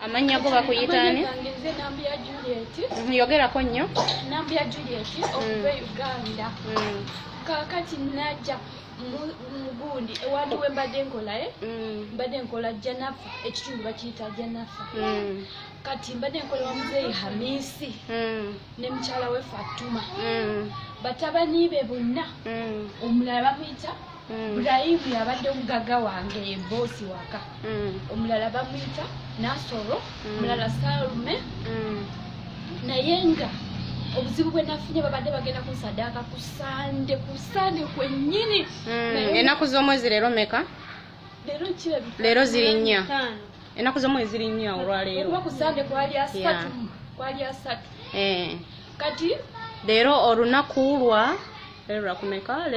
Amanya go bakuyitani? Nze Nambia Juliet. Yogerako nnyo. Nambia Juliet okuva Uganda. Kakati najja mugundi ewantu we mbadde nkola mbadde nkola Janafa ekitundu bakiyita Janafa. Kati mbadde nkola wa Muzeeyi Hamisi ne mukyala we Fatuma. Batabani be bonna omulala bamuyita Ibrahim yabadde omugagga wange ye bosi waka. Omulala bamuyita Nasoro, omulala Salume. Naye nga obuzibu bwe nafunye babadde bagenda ku sadaka ku Sande kwennyini. Ennaku z'omwezi leero meka? Leero ziri nnya. Ennaku z'omwezi ziri nnya olwaleero. Okuba ku Sande kwali asatu. Kati leero olunaku lwa leero lwakumeka?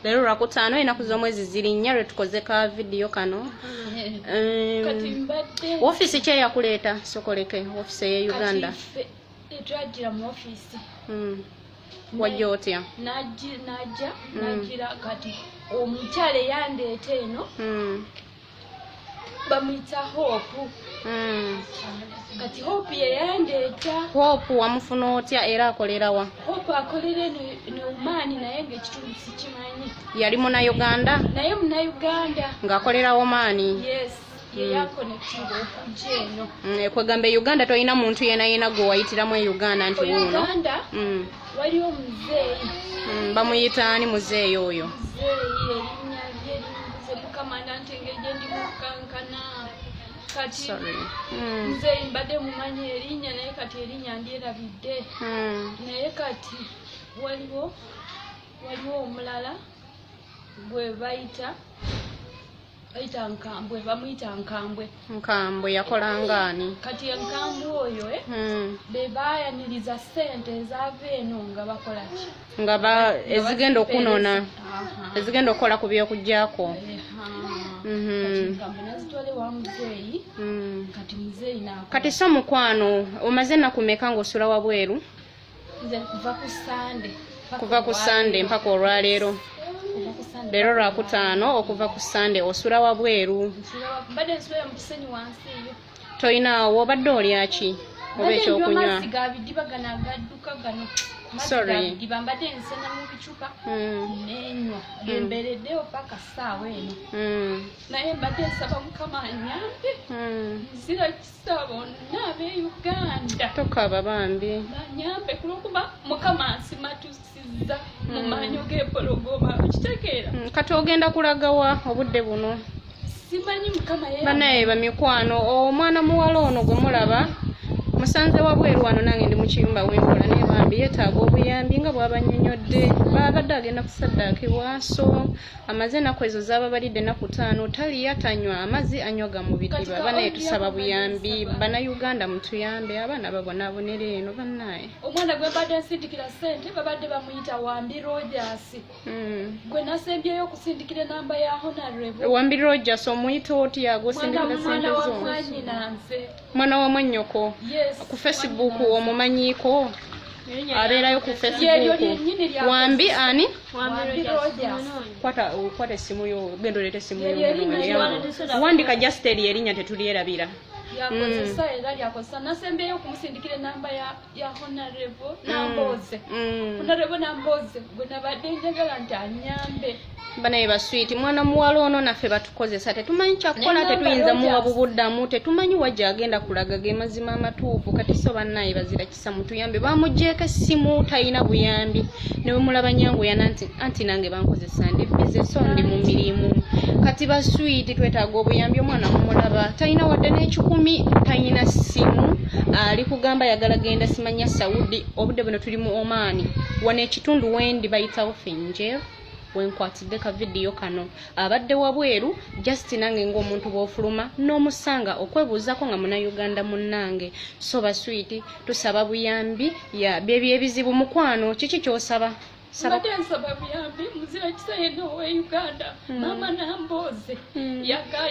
Leero lwakutaano. Ennaku z'omwezi ziri nnya lwe tukoze ka video kano. Kati mbadde ofisi kye yakuleeta Sokoleke, ofisi ye Uganda. Etwajira mu ofisi. Wajja otya? Najira kati omukyala yandeeta eno bamuyita Hope. Kati Hope ye yandeeta. Hope wamufuna otya era akolera wa? Hope akolera ne Omani naye ng'ekitundu sikimanyi. Yali muna Uganda? Naye muna Uganda. Ng'akolera Omani? Yes. Yakonektiwa okujja eno. Kwegamba Uganda toyina muntu yena gwe wayitiramu e Uganda nti wuno? Uganda waliwo Muzeeyi. Bamuyita ani Muzeeyi oyo? Muzeeyi erinnya lye Mukamanda ntengeje ndi mukankana. Kati Muzeeyi mbadde mumanyi erinnya naye kati erinnya ndyerabidde. Naye kati waliwo omulala gwe bayita Nkambwe, bamuyita Nkambwe. Nkambwe yakolanga ani? Kati Nkambwe oyo be baayaniriza ssente ezaava eno nga bakola ki? Nga ezigenda okunona, ezigenda okukola ku by'okuggyako. Kati Nkambwe nazitwale wa Muzeeyi. Kati Muzeeyi n'akola. Kati so mukwano omaze ennaku mmeka ng'osula wabweru? Nze kuva ku Sande. Kuva ku Sande mpaka olwaleero. Leero lwakutaano okuva ku Sande osula wabweru. Mbadde nsula mu kisenyi wansi eyo. Toyina wobadde olya ki? Oba ekyokunywa? Amazzi ga bidiba gano agadduka gano. Sorry. Mbadde nsena mu bicupa nenywa. Gembereddeyo paka ssaawa eno. Naye mbadde nsaba Mukama anyambe. Nzira kisa bonna ab'e Uganda. Tokaba bambi. Anyambe kulwokuba Mukama ansimatusizza mu maanyo g'empologoma. Okitegeera? Kati ogenda kulaga wa obudde buno? Simanyi Mukama ye. Banaye bamikwano omwana muwala ono gwe mulaba musanze wabweru wano nange ndi mu kiyumba w'enkola naye bambi yeetaaga obuyambi nga bw'abannyonnyodde. Babadde agenda kusaddaakibwa so amaze ennaku ezo z'ababalidde ennaku 5 taliya tanywa amazzi anywaga mu bidiba. Banaye tusaba buyambi bannayuganda mutuyambe abaana babonaabonera eno bannaye. Omwana gwe mbadde nsindikira ssente babadde bamuyita Wambi Rogers. Gwe nasembyeyo okusindikira enamba ya Honorable. Wambi Rogers omuyita otya agosindikira ssente zo? Mwana wa mwannyoko. Ku Facebook omumanyiiko? Abeerayo ku Facebook. Wambi ani? Wambi Rogers. Kwata essimu yo, genda oleete essimu yo. Wandika just erinnya tetulyerabira. Yakozesa era lyakozesa nasembyeyo okumusindikira enamba ya Honorable Namboze. Honorable Namboze gwe nabadde njagala nti anyambe. Banaye baswiti mwana muwala ono naffe batukozesa tetumanyi kyakukola tetuyinza muwa bubuddamu tetumanyi wajja agenda kulaga ge mazima amatuufu kati so bannaye bazira kisa mutuyambe bamugjeeko essimu tayina buyambi ne bwe mulaba nyangu yana anti nange bankozesa ndi bize so ndi mu mirimu kati baswiti twetaaga obuyambi omwana mumulaba tayina wadde n'ekikumi tayina ssimu ali kugamba yagala genda simanya Saudi obudde buno tuli mu Omani wano ekitundu wendi bayitawo Fenje wenkwatidde ka video kano abadde wabweru just nange ng'omuntu bw'ofuluma n'omusanga okwebuuzako nga Munnayuganda munnange so baswiti tusaba buyambi ya byebyo ebizibu mukwano kiki ky'osaba? Mbadde nsaba buyambi muzira kisa yenna owa Uganda Mama Namboze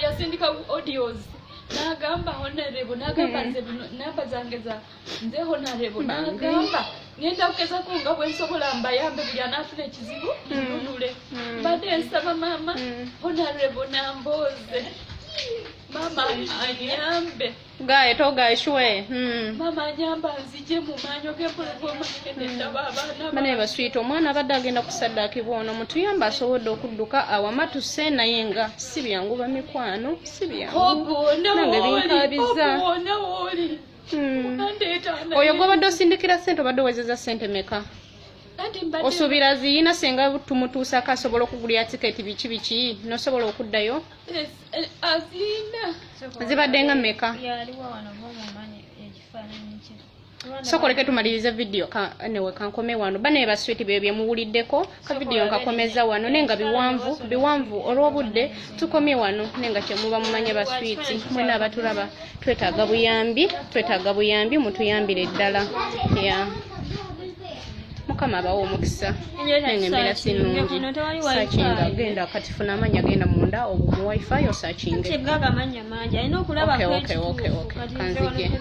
yasindika audios n'agamba Honorable n'agamba nze namba zange nze Honorable n'agamba ngenda kukezako nga bwe nsobola mbayambe buli anaafuna ekizibu nnunule. Mbadde nsaba Mama Honorable Namboze mama anyambe gaye togaye shwe mama anyamba nzije mu manyo g'empologoma ndaba abaana bane baswita omwana abadde agenda kusaddaakibwa ono mutuyamba asobodde okudduka awamatuse naye nga si byangu bamikwano si byangu nange binkaabiza oyo gwobadde osindikira ssente obadde owezeza ssente meka osuubira ziyina senga tumutuusako asobola okugulira tiketi biki nosobola okuddayo zibadde nga meka sokoleke tumalirize vidiyo newe kankome wano bane baswiti byo byemuwuliddeko ka vidiyo nkakomeza wano nenga biwanvu olw'obudde tukomye wano nenga kyemuba mumanye baswiti mwena abatulaba twetaaga buyambi mutuyambire ddala ya mukama abawo omukisa nengembeera sinungi sakinga genda kati funa amanya genda munda obu mu wifi osakinge okay. Kanzige